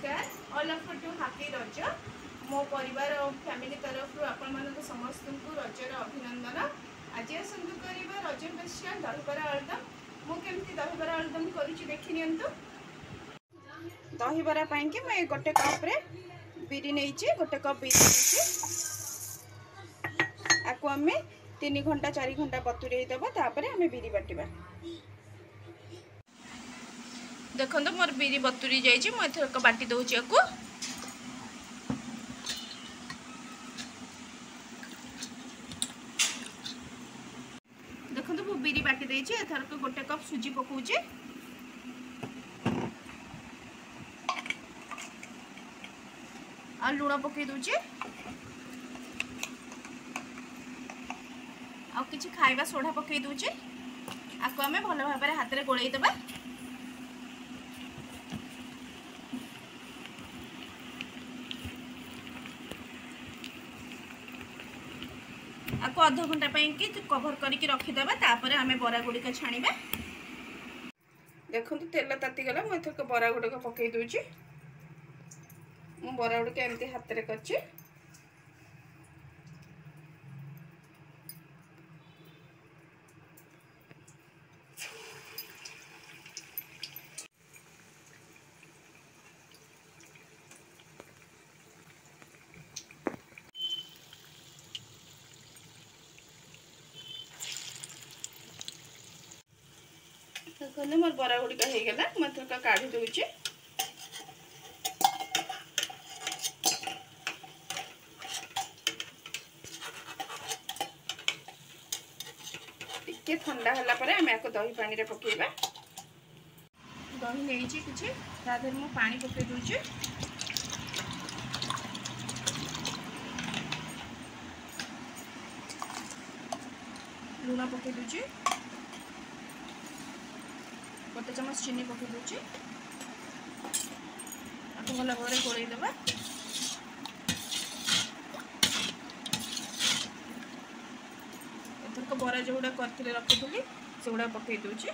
नमस्कार all of to happy रज मो परिवार और फैमिली तरफ आपण मानक समस्त को रजर अभिनंदन। आज आसतु करवा रज स्पेशल दहीबरा आलुदम। मु केमती दहीबरा आलुदम करुछि देखि नियंतु। दहीबरा पाई कि मैं गोटे कप रे बिरी नेइछि, गोटे कप बिरी नेइछि। आको हमें 3 घंटा 4 घंटा बतुरे देबो, तापर हमें बिरी बाटिबा। देखो मोर बिरी बतुरी जाइए, मुझे बाटी दूची आपको। देखो मु बिरी बाटी देइछि, एथरक गोटे कप सुजी पकाउछि। आ लूण पकई दूची, आ किछि खाइबा सोडा पकई दूची। आको हमें भल भाव में हाथ में गोलई देबा। आपको आधा घंटा कि कवर करके रखीदे, तापर आम बरा गुड़िक छाणीबा। देखो तेल ताती गला, मुझे बरा गुड़िक पकई दूची। मु बरा गुड़िक एमती हाथ में करछि। देखो मोर बरा गुड़िक हो गला, मुझे काढ़ी दूची। टिके ठंडा होला परे आमे आको दही पानी रे पकेइबा। दही नेइछि किछि, ता देर मु पानी पके दूची। लूण पके दूची, गोटे चम्मच चीनी पके दूची। आपको भल भाव में गोलई देबा। एथरक बरा जोड़ा करथिले रखिथुली से गुड़ा पके दूची।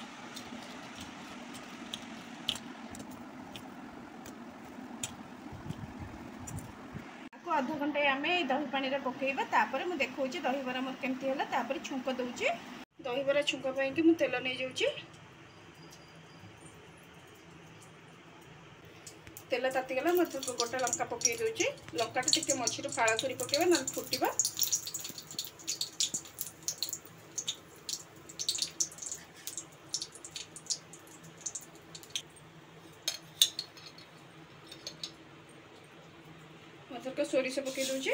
आपको आधा घंटे आमे दही पानी रे पकेइबा, तापर मु देखौची दहीबरा मोर केमती होला। तापर छुंक दउची। दहीबरा छुंक पई कि मु तेल नै जाउची। तेल ताती गला, मतलब गोटे लंका पकई दूची। लंकाटा टिके मझिरु फाड़ा करी पकेबा, न फुटिबा। मतलब सोरिष पकई दूची।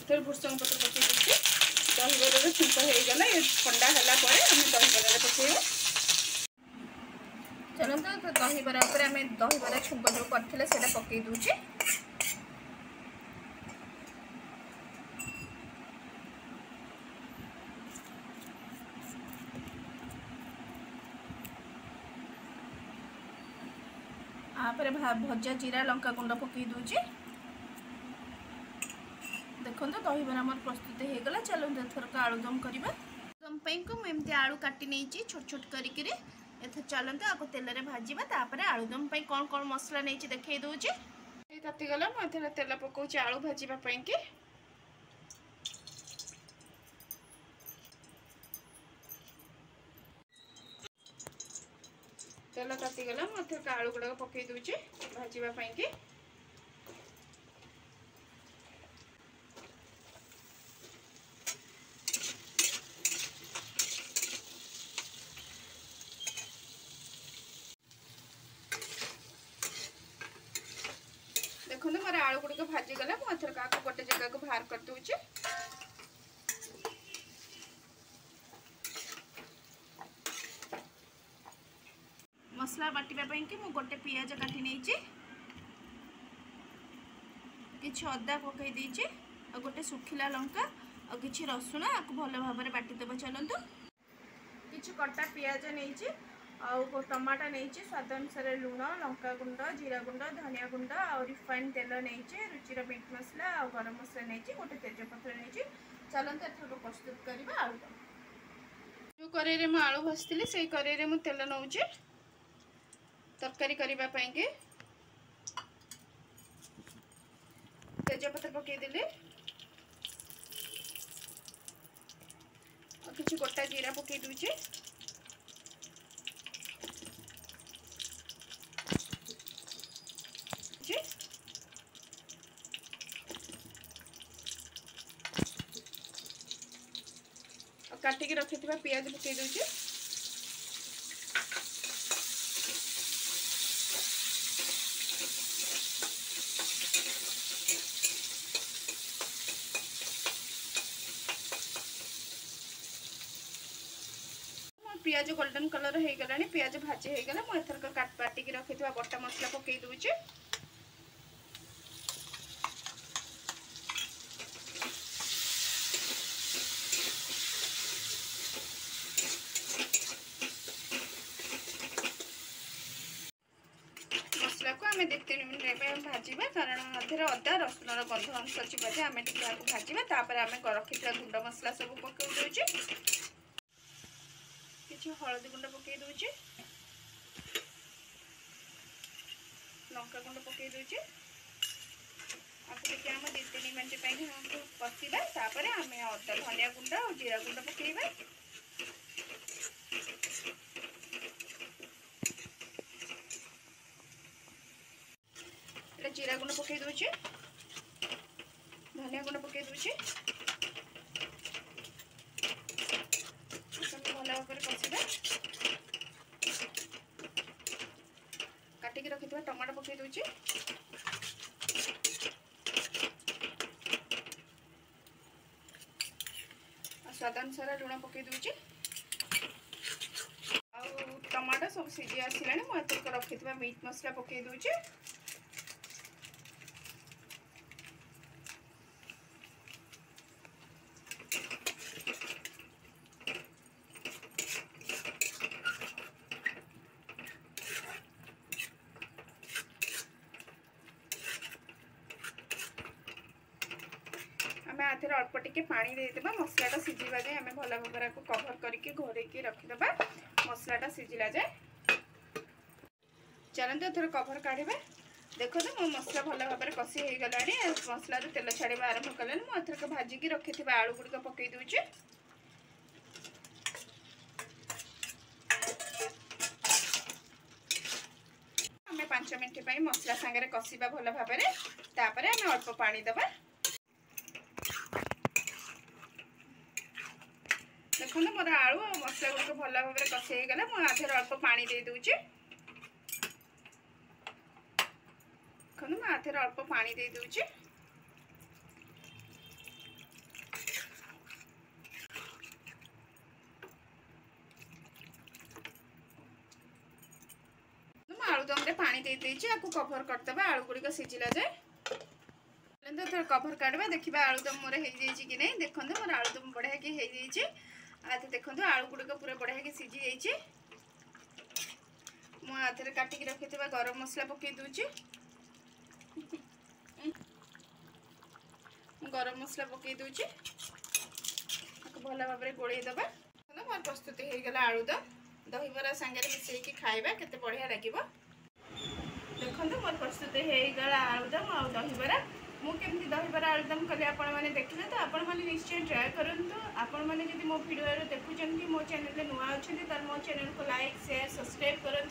फिर भुसंग पत्र पकई दूची। दहीबरा छुंक हो गला, ये ठंडा होला परे हमें दहीबरा पकेइबा। चलते तो दहीबरा पर आम दहीबरा छुंक जो करथिले सेटा पकई दूची। आपर भजा जीरा लंका गुंड पकई दूची। देखो दहीबरा मोर प्रस्तुत हो गला। चलो एथरक आलुदम करबा। आलुदम पई को एमती आलू काटी नेइची छोट छोट करिकरी। एथ चलते आपको तेल रे भाजीबा। तापर आलुदम पई कोन कोन मसला नेइची देखै दोची। ए ताती गला, मु एथरे तेल पकोची आलू भाजीबा पई कि। तेल ताती गला, मु एथरे आलू गुडा पकई दोची भाजीबा पई कि। देखो मोर आलू गुड़िक भाजी गला, मुझे गोटे जगह को बाहर कर दूची। मसला बाटिबा पई कि मु गोटे पियाज काटी नेइची, किछि अदा पकई देइची, आ गोटे सुखिला लंका आ किछि रसुण आको भल भाव में बाटी देबा। चलंतु किछि कटा पियाज नेइची, आ टमाटा नेइची, स्वाद अनुसार लूण, लंका गुंड, जीरा गुंड, धनिया गुंड आ रिफाइन तेल नेइची, रुचिर मीट मसला आ गरम मसला नेइची, गोटे तेजपत्र नेइची। चलंतु एथरक प्रस्तुत करबा आलुदम। जो कड़ाई रे आलू भाजती से कड़ाई रे तेल नौचे तरकारी करने के तेजपत्र पकईदेली और किसी गोटा जीरा पकई दूचे काटिकी रखि पियाज पकई दूचे पियाज गोल्डन कलर हो गला पियाज भाजी हो गला मुझे काटिकी रखि बटा मसला पकई दूचे मसला को आम 2-3 मिनट भाजवा कारण अदा रसुण गंध अंश अच्छी आम भाजवा आम रखी गुंड मसला सब पकई दूचे किसी हलदी गुंड पकई दूचे लंका गुंड पकई दूचे आपको आम 2-3 मिनट कषा आम अदा धनिया गुंड और जीरा गुंड पकईबा जीरा गुंड पकई दूचे धनिया गुंड पकई दूचे भल भाव कषा काटिकी रखि टमाटो पकई दूचे स्वाद अनुसार लुण पकई दूचे टमाटो सब सीझी आसला मुझे रखि मीट मसला पकई दूचे आम आधे अल्प टिके पानी देदेबा मसलाटा सीझा जाए आम भल भाव को कभर करके घोड़े रखिदबा मसलाटा सीझिला जाए चलते थोड़ा कभर काढ़ा देखो मो मसला भल भाव कषि हो गला मसला तेल छाड़ा आरंभ कले मुझे भाजिकी रखि आलू गुड़िक पकई दूचे आम 5 मिनट मसला सांगे कषा भल भाव आम अल्प पानी दबा देखो मोर आलू और मसला गुड़िक भल भाव कषि हो गला मुझे अल्प पानी दे दूचे देखो आधे अल्प पानी दे दूचे आलूदम रे पानी दे देछि आपको कवर करदबा आलू गुड़िक सीझिला जाए तो कवर काढ़वा देखा आलूदम मोर हो जाइए कि नहीं देखो मोर आलूदम बढ़िया कि हो जाइए आधे देखो आलू गुड़िक पूरा बढ़िया कि सीझी जाइए मुझे काटिकी रखि गरम मसला पकई दूचे गरम मसला पकई दूचे भल भाव गोल दबा मोर प्रस्तुत हो गला आलूदम दहीबरा सांगे मिसेकी खाइबा केते बढ़िया लगिबो देखो मोर प्रस्तुत हो गला आलूदम और दहीबरा मुझे दहीबरा आलूदम कले आपण मैंने देखिले तो आपण मैंने निश्चय ट्राए करंतु आपण मैंने जदि मो वीडियो देखुछन कि मो चैनल नुआ अच्छे तर मो चैनल को लाइक शेयर सब्सक्राइब कर